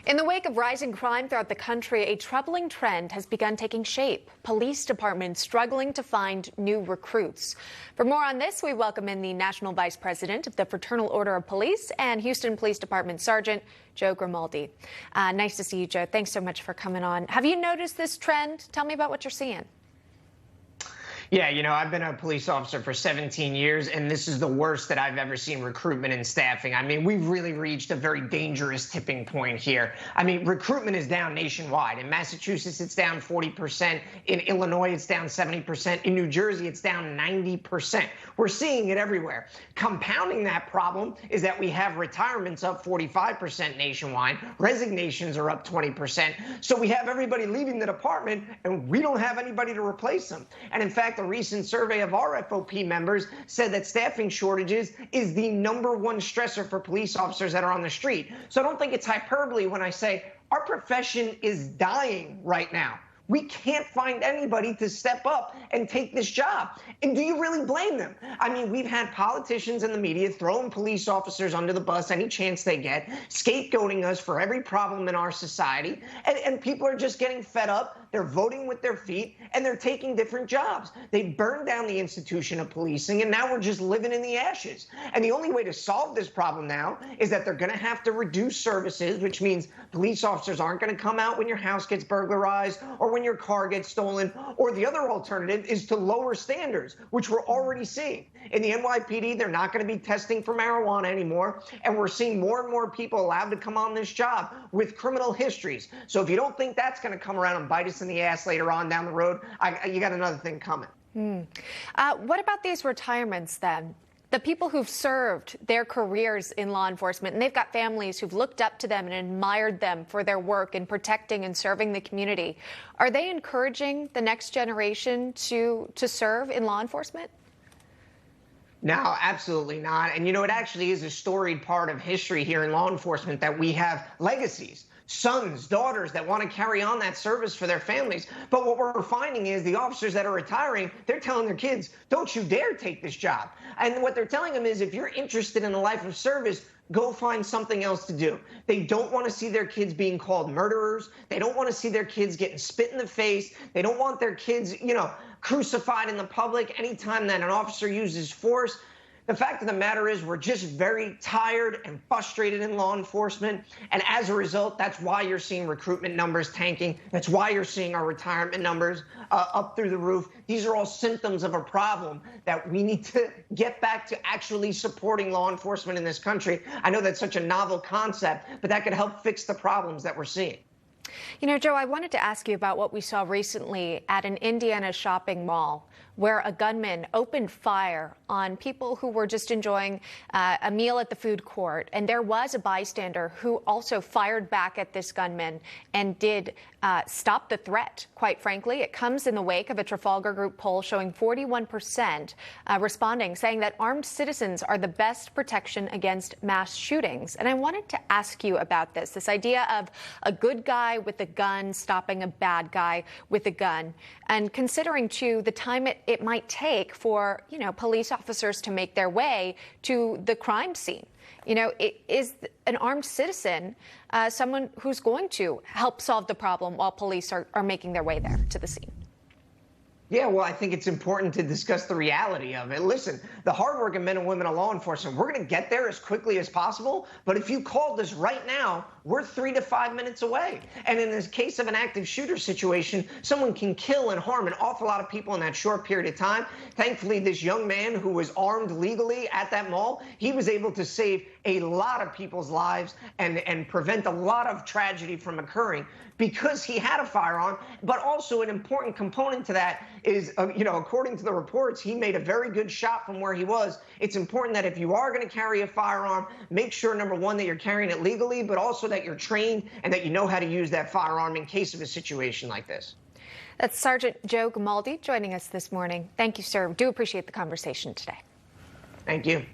In the wake of rising crime throughout the country, a troubling trend has begun taking shape. Police departments struggling to find new recruits. For more on this, we welcome in the National Vice President of the Fraternal Order of Police and Houston Police Department Sergeant Joe Gamaldi. Nice to see you, Joe. Thanks so much for coming on. Have you noticed this trend? Tell me about what you're seeing. Yeah, I've been a police officer for 17 years, and this is the worst that I've ever seen recruitment and staffing. I mean, we've really reached a very dangerous tipping point here. I mean, recruitment is down nationwide. In Massachusetts, it's down 40%. In Illinois, it's down 70%. In New Jersey, it's down 90%. We're seeing it everywhere. Compounding that problem is that we have retirements up 45% nationwide. Resignations are up 20%. So we have everybody leaving the department, and we don't have anybody to replace them. And in fact, a recent survey of our FOP members said that staffing shortages is the #1 stressor for police officers that are on the street. So I don't think it's hyperbole when I say our profession is dying right now. We can't find anybody to step up and take this job. And do you really blame them? I mean, we've had politicians in the media throwing police officers under the bus any chance they get, scapegoating us for every problem in our society. And people are just getting fed up. They're voting with their feet, and they're taking different jobs. They burned down the institution of policing, and now we're just living in the ashes. And the only way to solve this problem now is that they're going to have to reduce services, which means police officers aren't going to come out when your house gets burglarized or when your car gets stolen, or the other alternative is to lower standards, which we're already seeing. In the NYPD, they're not going to be testing for marijuana anymore, and we're seeing more and more people allowed to come on this job with criminal histories. So if you don't think that's going to come around and bite us in the ass later on down the road, you got another thing coming. What about these retirements then? The people who've served their careers in law enforcement, and they've got families who've looked up to them and admired them for their work in protecting and serving the community. Are they encouraging the next generation to serve in law enforcement? No, absolutely not. And, it actually is a storied part of history here in law enforcement that we have legacies. Sons, daughters that want to carry on that service for their families. But what we're finding is the officers that are retiring, they're telling their kids, don't you dare take this job. And what they're telling them is, if you're interested in a life of service, go find something else to do. They don't want to see their kids being called murderers. They don't want to see their kids getting spit in the face. They don't want their kids, crucified in the public anytime that an officer uses force. The fact of the matter is we're just very tired and frustrated in law enforcement. And as a result, that's why you're seeing recruitment numbers tanking. That's why you're seeing our retirement numbers up through the roof. These are all symptoms of a problem that we need to get back to actually supporting law enforcement in this country. I know that's such a novel concept, but that could help fix the problems that we're seeing. Joe, I wanted to ask you about what we saw recently at an Indiana shopping mall, where a gunman opened fire on people who were just enjoying a meal at the food court. And there was a bystander who also fired back at this gunman and did stop the threat, quite frankly. It comes in the wake of a Trafalgar Group poll showing 41% responding, saying that armed citizens are the best protection against mass shootings. And I wanted to ask you about this idea of a good guy with a gun stopping a bad guy with a gun, and considering, too, the time it might take for, police officers to make their way to the crime scene. Is an armed citizen someone who's going to help solve the problem while police are making their way there to the scene? Yeah, well, I think it's important to discuss the reality of it. Listen, the hardworking men and women of law enforcement, we're going to get there as quickly as possible. But if you called us right now, we're 3 to 5 minutes away. And in this case of an active shooter situation, someone can kill and harm an awful lot of people in that short period of time. Thankfully, this young man who was armed legally at that mall, he was able to save a lot of people's lives and prevent a lot of tragedy from occurring because he had a firearm. But also an important component to that is, according to the reports, he made a very good shot from where he was. It's important that if you are going to carry a firearm, make sure, number one, that you're carrying it legally, but also that you're trained and that you know how to use that firearm in case of a situation like this. That's Sergeant Joe Gamaldi joining us this morning. Thank you, sir. Do appreciate the conversation today. Thank you.